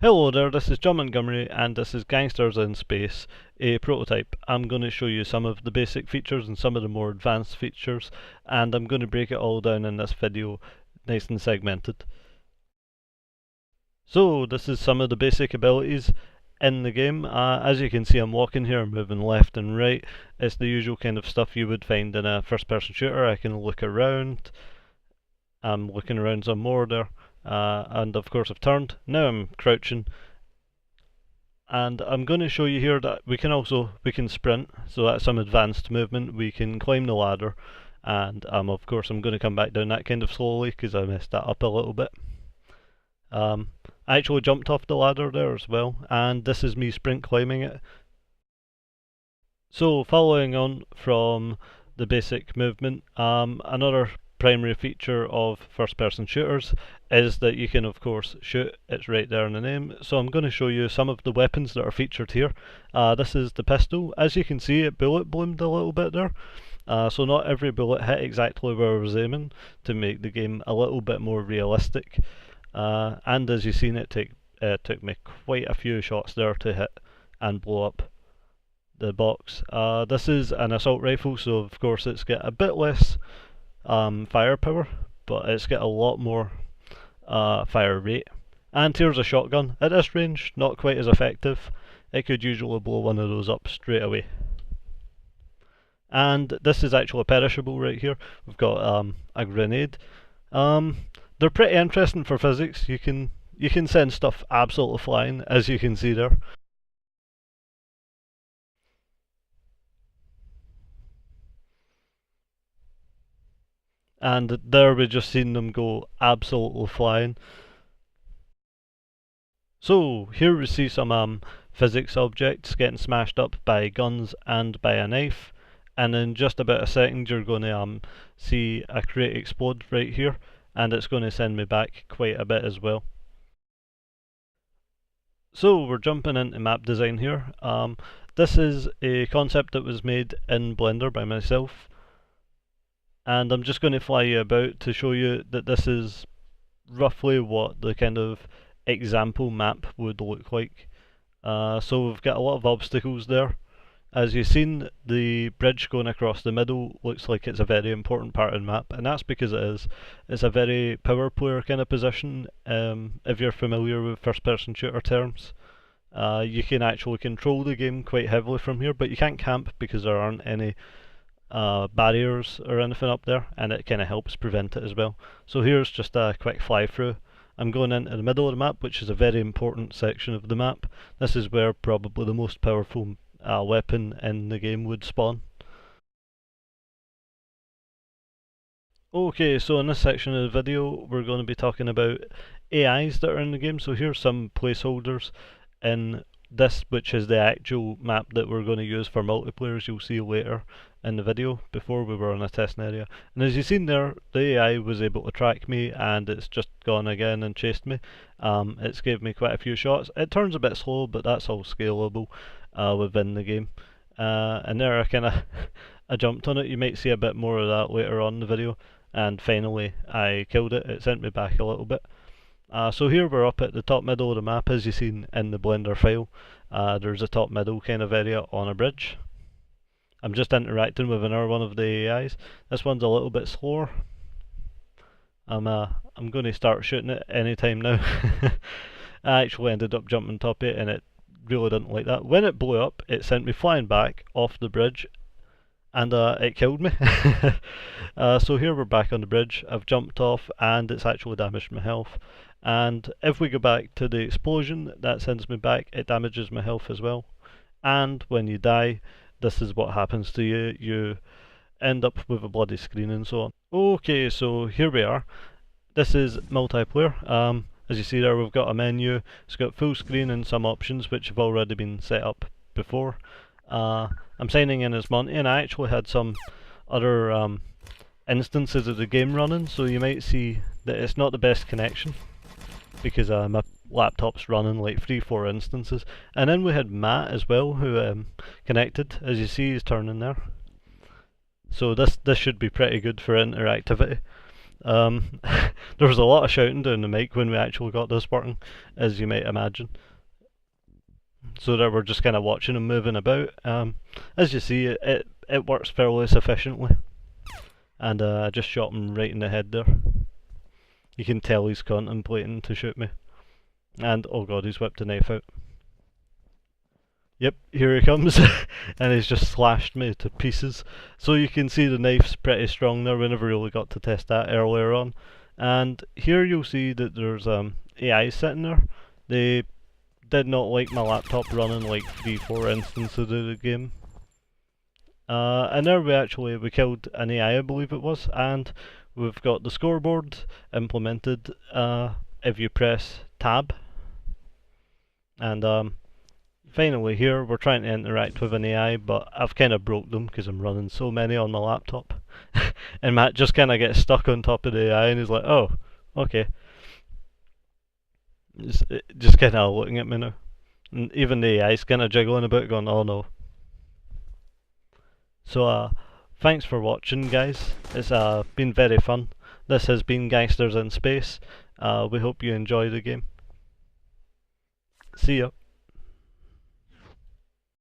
Hello there, this is John Montgomery and this is Gangstarz in Space, a prototype. I'm going to show you some of the basic features and some of the more advanced features, and I'm going to break it all down in this video nice and segmented. So this is some of the basic abilities in the game. As you can see, I'm walking here, moving left and right. It's the usual kind of stuff you would find in a first person shooter. I can look around. I'm looking around some more there. And of course I've turned. Now I'm crouching. And I'm going to show you here that we can sprint, so that's some advanced movement. We can climb the ladder, and of course I'm going to come back down that kind of slowly because I messed that up a little bit. I actually jumped off the ladder there as well, and this is me sprint climbing it. So following on from the basic movement, another primary feature of first person shooters is that you can of course shoot. It's right there in the name. So I'm going to show you some of the weapons that are featured here. This is the pistol. As you can see, it bullet bloomed a little bit there. So not every bullet hit exactly where I was aiming to make the game a little bit more realistic. And as you've seen, it took me quite a few shots there to hit and blow up the box. This is an assault rifle, so of course it's got a bit less firepower, but it's got a lot more fire rate. And here's a shotgun. At this range, not quite as effective. It could usually blow one of those up straight away. And this is actually a perishable right here. We've got a grenade. They're pretty interesting for physics. You can send stuff absolutely flying, as you can see there. And there we just seen them go absolutely flying. So here we see some physics objects getting smashed up by guns and by a knife, and in just about a second you're going to see a crate explode right here, and it's going to send me back quite a bit as well. So we're jumping into map design here. This is a concept that was made in Blender by myself, and I'm just going to fly you about to show you that this is roughly what the kind of example map would look like. So we've got a lot of obstacles there. As you've seen, the bridge going across the middle looks like it's a very important part of the map, and that's because it is. It's a very power player kind of position. If you're familiar with first person shooter terms, you can actually control the game quite heavily from here, but you can't camp because there aren't any barriers or anything up there, and it kind of helps prevent it as well. So here's just a quick fly through. I'm going into the middle of the map, which is a very important section of the map. This is where probably the most powerful weapon in the game would spawn. Okay, so in this section of the video we're going to be talking about AIs that are in the game. So here's some placeholders in this, which is the actual map that we're going to use for multiplayer, as you'll see later in the video. Before we were on a testing area, and as you've seen there, the AI was able to track me, and it's just gone again and chased me. It's gave me quite a few shots. It turns a bit slow, but that's all scalable within the game. And there I kind of I jumped on it. You might see a bit more of that later on in the video. And finally I killed it. It sent me back a little bit. So here we're up at the top middle of the map, as you've seen in the Blender file. There's a top middle kind of area on a bridge. I'm just interacting with another one of the AIs. This one's a little bit slower. I'm going to start shooting it anytime now. I actually ended up jumping top of it, and it really didn't like that. When it blew up, it sent me flying back off the bridge, and it killed me. So here we're back on the bridge. I've jumped off, and it's actually damaged my health. And if we go back to the explosion, that sends me back. It damages my health as well. And when you die, this is what happens to you. You end up with a bloody screen and so on. Okay, so here we are. This is multiplayer. As you see there, we've got a menu. It's got full screen and some options which have already been set up before. I'm signing in as Monty, and I actually had some other instances of the game running, so you might see that it's not the best connection because my laptop's running like 3-4 instances. And then we had Matt as well, who connected. As you see, he's turning there. So this should be pretty good for interactivity. There was a lot of shouting down the mic when we actually got this working, as you might imagine. So that we're just kind of watching him moving about. As you see, it works fairly sufficiently. And I just shot him right in the head there. You can tell he's contemplating to shoot me. And oh god, he's whipped a knife out. Yep, here he comes, and he's just slashed me to pieces. So you can see the knife's pretty strong there. We never really got to test that earlier on. And here you'll see that there's AI sitting there. They did not like my laptop running like 3-4 instances of the game. And there we killed an AI, I believe it was, and we've got the scoreboard implemented if you press tab. And finally here we're trying to interact with an AI, but I've kind of broke them because I'm running so many on my laptop. And Matt just kind of gets stuck on top of the AI and he's like, oh, okay. Just kind of looking at me now. And even the AI's kind of jiggling a bit going, oh no. So thanks for watching guys, it's been very fun. This has been Gangsters in Space. We hope you enjoy the game. See ya.